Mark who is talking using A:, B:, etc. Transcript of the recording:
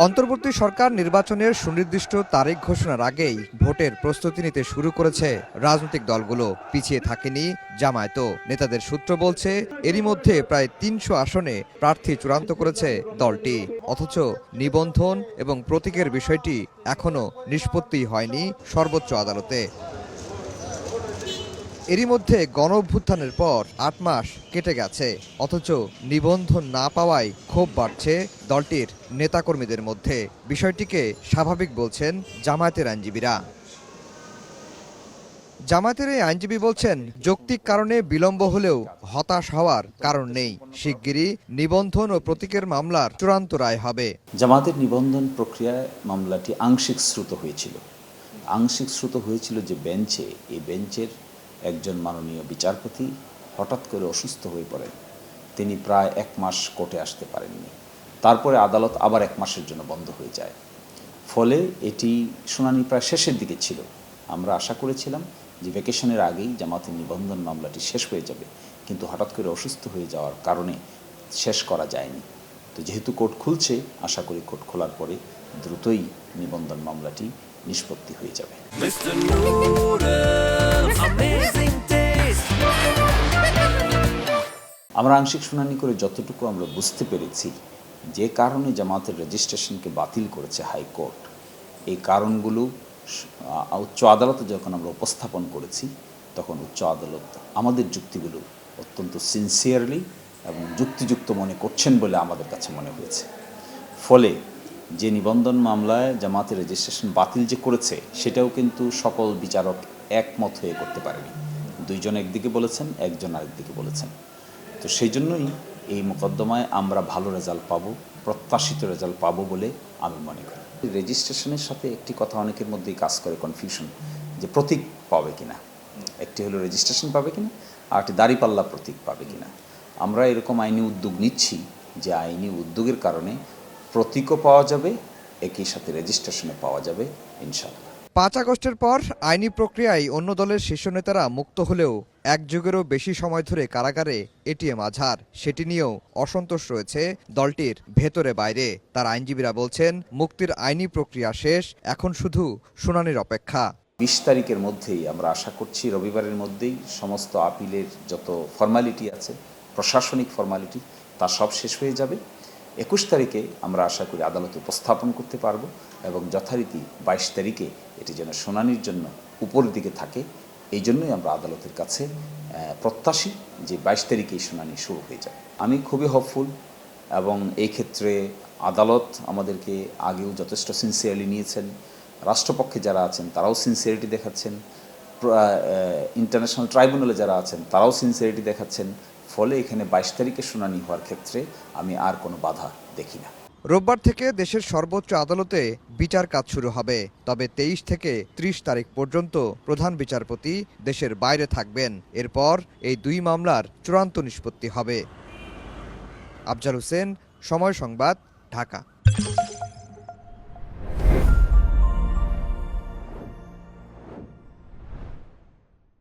A: অন্তর্বর্তী সরকার নির্বাচনের সুনির্দিষ্ট তারিখ ঘোষণার আগেই ভোটের প্রস্তুতি নিতে শুরু করেছে রাজনৈতিক দলগুলো। পিছিয়ে থাকেনি জামায়াতও। নেতাদের সূত্র বলছে, এরই মধ্যে প্রায় ৩০০ আসনে প্রার্থী চূড়ান্ত করেছে দলটি। অথচ নিবন্ধন এবং প্রতীকের বিষয়টি এখনও নিষ্পত্তি হয়নি সর্বোচ্চ আদালতে। এরই মধ্যে গণঅভ্যুত্থানের পর ৮ মাস কেটে গেছে, অথচ নিবন্ধন না পাওয়ায় ক্ষোভ বাড়ছে দলটির নেতাকর্মীদের মধ্যে। বিষয়টিকে স্বাভাবিক বলছেন জামায়াতের আইনজীবীরা। জামায়াতের এই আইনজীবী বলছেন, যৌক্তিক কারণে বিলম্ব হলেও হতাশ হওয়ার কারণ নেই। শিগগিরই নিবন্ধন ও প্রতীকের মামলার চূড়ান্ত রায় হবে।
B: জামায়াতের নিবন্ধন প্রক্রিয়ায় মামলাটি আংশিক শ্রুত হয়েছিল। আংশিক শ্রুত হয়েছিল যে বেঞ্চে, এই বেঞ্চের একজন মাননীয় বিচারপতি হঠাৎ করে অসুস্থ হয়ে পড়েন। তিনি প্রায় ১ মাস কোর্টে আসতে পারেননি। তারপরে আদালত আবার ১ মাসের জন্য বন্ধ হয়ে যায়। ফলে এটি শুনানি প্রায় শেষের দিকে ছিল। আমরা আশা করেছিলাম যে ভ্যাকেশনের আগেই জামায়াতের নিবন্ধন মামলাটি শেষ হয়ে যাবে, কিন্তু হঠাৎ করে অসুস্থ হয়ে যাওয়ার কারণে শেষ করা যায়নি। তো যেহেতু কোর্ট খুলছে, আশা করি কোর্ট খোলার পরে দ্রুতই নিবন্ধন মামলাটি নিষ্পত্তি হয়ে যাবে। আমরা আংশিক শুনানি করে যতটুকু আমরা বুঝতে পেরেছি, যে কারণে জামায়াতের রেজিস্ট্রেশনকে বাতিল করেছে হাইকোর্ট, এই কারণগুলো উচ্চ আদালতে যখন আমরা উপস্থাপন করেছি, তখন উচ্চ আদালত আমাদের যুক্তিগুলো অত্যন্ত সিনসিয়ারলি এবং যুক্তিযুক্ত মনে করছেন বলে আমাদের কাছে মনে হয়েছে। ফলে যে নিবন্ধন মামলায় জামায়াতের রেজিস্ট্রেশন বাতিল যে করেছে, সেটাও কিন্তু সকল বিচারক একমত হয়ে করতে পারেনি। দুইজন একদিকে বলেছেন, একজন আরেকদিকে বলেছেন। তো সেই জন্যই এই মোকদ্দমায় আমরা ভালো রেজাল্ট পাবো, প্রত্যাশিত রেজাল্ট পাবো বলে আমি মনে করি। রেজিস্ট্রেশনের সাথে একটি কথা অনেকের মধ্যেই কাজ করে, কনফিউশন, যে প্রতীক পাবে কিনা। একটি হলো রেজিস্ট্রেশন পাবে কিনা, আর একটি দাঁড়িপাল্লা প্রতীক পাবে কিনা। আমরা এরকম আইনি উদ্যোগ নিচ্ছি যে আইনি উদ্যোগের কারণে প্রতীকও পাওয়া যাবে, একই সাথে রেজিস্ট্রেশনও পাওয়া যাবে ইনশাআল্লাহ।
A: ৫ আগস্টের পর আইনি প্রক্রিয়ায় অন্য দলের শীর্ষ নেতারা মুক্ত হলেও ১ যুগেরও বেশি সময় ধরে কারাগারে এটিএম আজহার, সেটি নিয়েও অসন্তোষ রয়েছে দলটির ভেতরে বাইরে। তার আইনজীবীরা বলছেন, মুক্তির আইনি প্রক্রিয়া শেষ, এখন শুধু শুনানির অপেক্ষা।
B: ২০ তারিখের মধ্যেই আমরা আশা করছি, রবিবারের মধ্যেই সমস্ত আপিলের যত ফর্মালিটি আছে, প্রশাসনিক ফর্মালিটি, তা সব শেষ হয়ে যাবে। ২১ তারিখে আমরা আশা করি আদালতে উপস্থাপন করতে পারবো এবং যথারীতি ২২ তারিখে এটি যেন শুনানির জন্য উপরের দিকে থাকে। এই জন্যই আমরা আদালতের কাছে প্রত্যাশী যে ২২ তারিখেই শুনানি শুরু হয়ে যাবে। আমি খুবই হোপফুল, এবং এই ক্ষেত্রে আদালত আমাদেরকে আগেও যথেষ্ট সিনসিয়ারলি নিয়েছেন। রাষ্ট্রপক্ষে যারা আছেন তারাও সিনসিয়ারিটি দেখাচ্ছেন, ইন্টারন্যাশনাল ট্রাইব্যুনালে যারা আছেন তারাও সিনসিয়ারিটি দেখাচ্ছেন। ফলে এখানে ২২ তারিখে শুনানি হওয়ার ক্ষেত্রে আমি আর কোনো বাধা দেখি না।
A: রোববার থেকে দেশের সর্বোচ্চ আদালতে বিচার কাজ শুরু হবে। তবে ২৩ থেকে ৩০ তারিখ পর্যন্ত প্রধান বিচারপতি দেশের বাইরে থাকবেন। এরপর এই ২ মামলার চূড়ান্ত নিষ্পত্তি হবে। আফজাল হোসেন, সময় সংবাদ, ঢাকা।